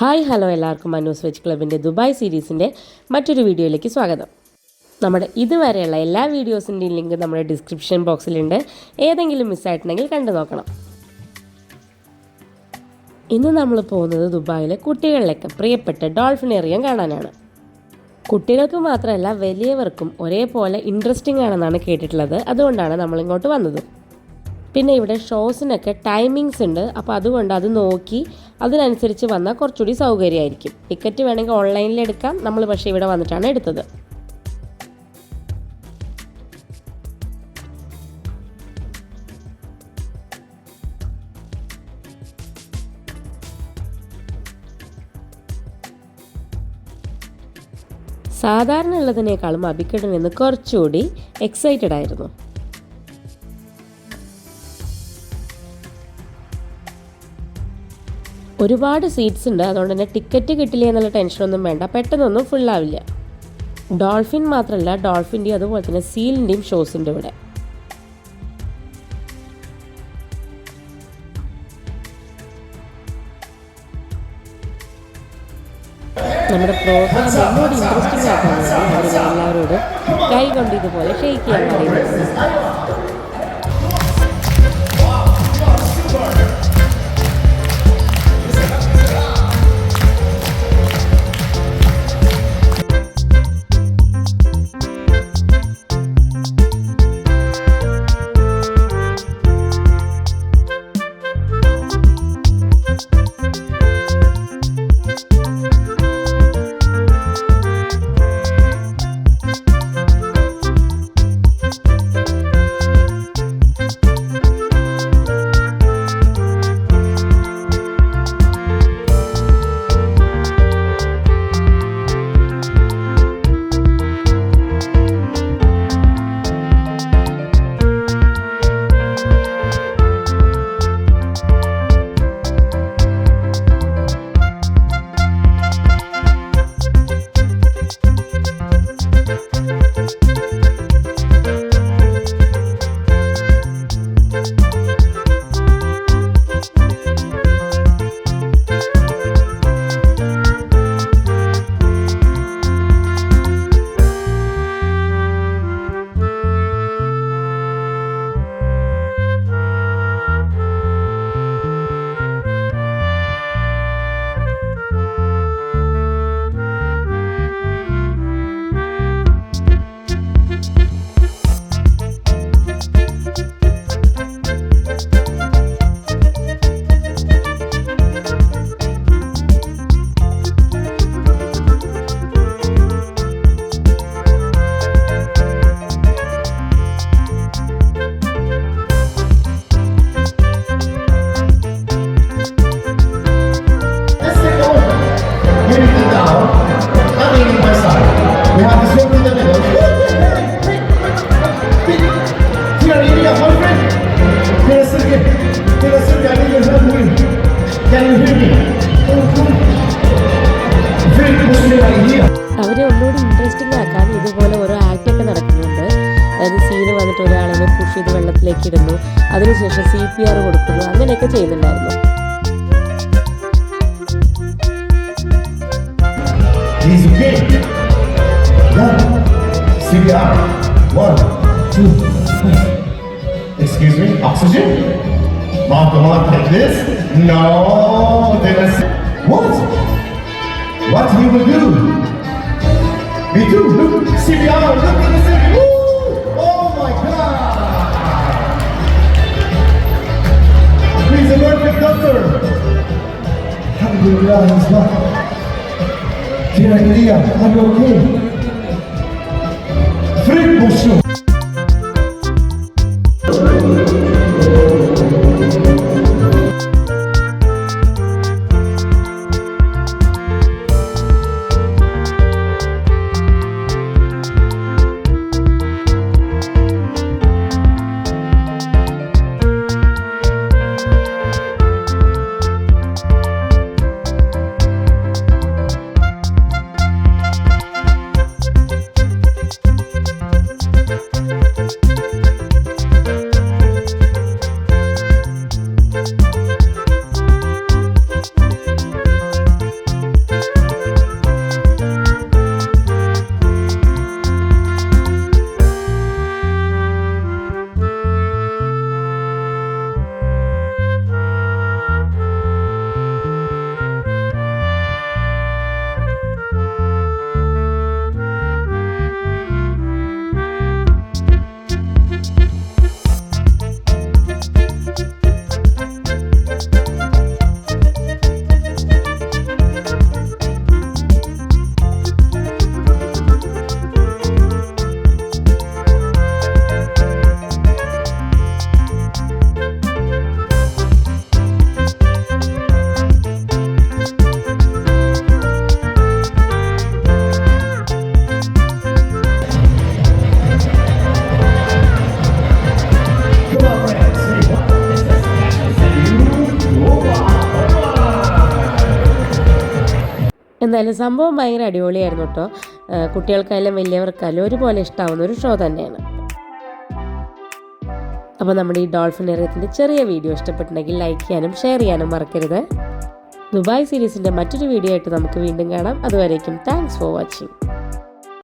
Hi hello എല്ലാവർക്കും Manu's veg ക്ലബിൻ്റെ Dubai സീരീസിൻ്റെ മറ്റൊരു വീഡിയോയിലേക്ക് സ്വാഗതം. നമ്മുടെ ഇതുവരെയുള്ള എല്ലാ വീഡിയോസിൻ്റെയും ലിങ്ക് നമ്മുടെ ഡിസ്ക്രിപ്ഷൻ ബോക്സിലുണ്ട്. ഏതെങ്കിലും മിസ്സായിട്ടുണ്ടെങ്കിൽ കണ്ടു നോക്കണം. ഇന്ന് നമ്മൾ പോകുന്നത് ദുബായിലെ കുട്ടികളിലേക്ക് പ്രിയപ്പെട്ട ഡോൾഫിനേറിയം കാണാനാണ്. കുട്ടികൾക്ക് മാത്രമല്ല വലിയവർക്കും ഒരേപോലെ ഇൻട്രസ്റ്റിംഗ് ആണെന്നാണ് കേട്ടിട്ടുള്ളത്. അതുകൊണ്ടാണ് നമ്മളിങ്ങോട്ട് വന്നത്. പിന്നെ ഇവിടെ ഷോസിനൊക്കെ ടൈമിങ്സ് ഉണ്ട്. അപ്പോൾ അതുകൊണ്ട് അത് നോക്കി അതിനനുസരിച്ച് വന്നാൽ കുറച്ചുകൂടി സൗകര്യമായിരിക്കും. ടിക്കറ്റ് വേണമെങ്കിൽ ഓൺലൈനിൽ എടുക്കാം. നമ്മൾ പക്ഷേ ഇവിടെ വന്നിട്ടാണ് എടുത്തത്. സാധാരണ ഉള്ളതിനേക്കാളും അബിക്കടൻ നിന്ന് കുറച്ചുകൂടി എക്സൈറ്റഡ് ആയിരുന്നു. ഒരുപാട് സീറ്റ്സ് ഉണ്ട്. അതുകൊണ്ട് തന്നെ ടിക്കറ്റ് കിട്ടില്ല എന്നുള്ള ടെൻഷനൊന്നും വേണ്ട. പെട്ടെന്നൊന്നും ഫുള്ളാവില്ല. ഡോൾഫിൻ മാത്രമല്ല, ഡോൾഫിൻ്റെയും അതുപോലെ തന്നെ സീലിൻ്റെയും ഷോസ് ഉണ്ട് ഇവിടെ. നമ്മുടെ പ്രോഗ്രാം ഒന്നുകൂടി ഇൻട്രസ്റ്റിംഗ് ആക്കാൻ വേണ്ടി അവർ എല്ലാവരോടും കൈ കൊണ്ട് ഇതുപോലെ ഷെയ്ക്ക് ചെയ്യാൻ പറയുന്നത്. അവരെ ഒന്നുകൂടി ഇൻട്രസ്റ്റിംഗ് ആക്കാൻ ഇതുപോലെ ഓരോ ആക്റ്റൊക്കെ നടക്കുന്നുണ്ട്. അതായത് സീന് വന്നിട്ട് ഒരാളെ പുഷ് ചെയ്ത് വെള്ളത്തിലേക്ക് ഇടുന്നു, അതിനുശേഷം CPR കൊടുക്കുന്നു, അങ്ങനെയൊക്കെ ചെയ്യുന്നുണ്ടായിരുന്നു. Excuse me, oxygen? Come on, like this? No, then I say, what? What he will do? Me too, look, CPR, look at this thing, woo! Oh my God! He's a perfect doctor! Alhamdulillah, he's not. Dear Ilya, are you okay? Freak Bosho! എന്തായാലും സംഭവം ഭയങ്കര അടിപൊളിയായിരുന്നു കേട്ടോ. കുട്ടികൾക്കായാലും വലിയവർക്കായാലും ഒരുപോലെ ഇഷ്ടമാവുന്ന ഒരു show തന്നെയാണ്. അപ്പോൾ നമ്മുടെ ഈ ഡോൾഫിനേറിയത്തിൻ്റെ ചെറിയ വീഡിയോ ഇഷ്ടപ്പെട്ടിട്ടുണ്ടെങ്കിൽ ലൈക്ക് ചെയ്യാനും ഷെയർ ചെയ്യാനും മറക്കരുത്. ദുബായ് സീരീസിൻ്റെ മറ്റൊരു വീഡിയോ ആയിട്ട് നമുക്ക് വീണ്ടും കാണാം. അതുവരേക്കും താങ്ക്സ് ഫോർ വാച്ചിങ്.